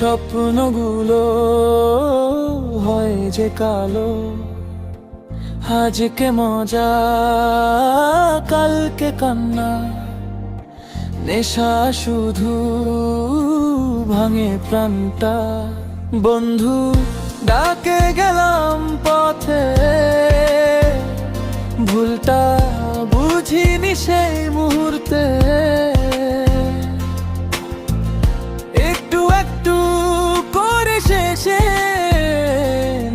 স্বপ্নগুলো হয় যে কালো, আজকে মজা কালকে কান্না, নেশা শুধু ভাঙে প্রাণটা। বন্ধু ডাকে গেলাম পথে, ভুলটা বুঝিনি সেই মুহূর্তে। একটু একটু করে শেষে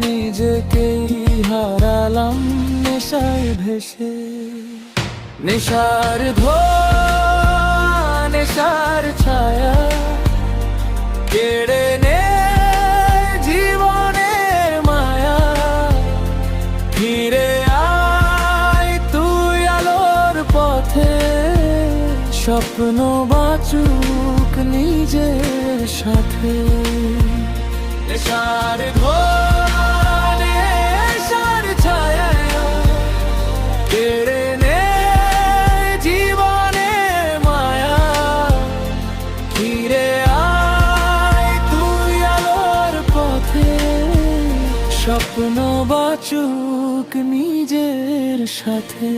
নিজেকেই হারালাম নেশায় ভেসে। নেশার ধোঁয়া, নেশার ছায়া কেড়ে নে জীবনের মায়া। ফিরে আয় তুই আলোর পথে, স্বপ্ন বাঁচুক নিজের সাথে। নেশার ধোঁয়া, নেশার ছায়া কেড়ে নে জীবনের মায়া। ফিরে আয় তুই আলোর পথে, স্বপ্ন বাঁচুক নিজের সাথে।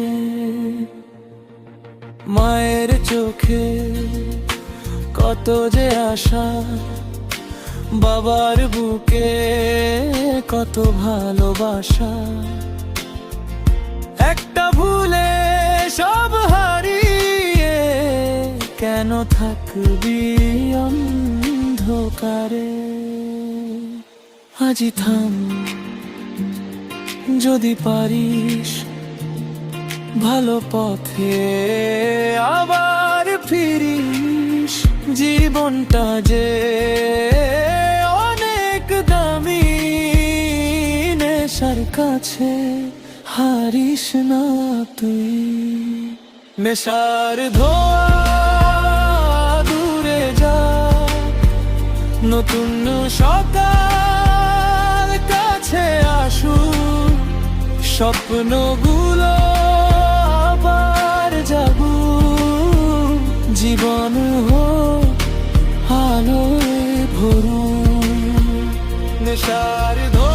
মায়ের চোখে কত যে আশা, বাবার বুকে কত ভালোবাসা। একটা ভুলে সব হারিয়ে কেন থাকবি অন্ধকারে। আজি থাম যদি পারিস, ভালো পথে আবার ফিরিস। জীবনটা যে অনেক দামি, নেশার কাছে হারিস না তুই। নেশার ধোঁয়া দূরে যা, নতুন সকাল কাছে আসুক। স্বপ্নগুলো আবার জাগুক, জীবন হোক আলোয় ভরুক। নেশার ধোঁয়া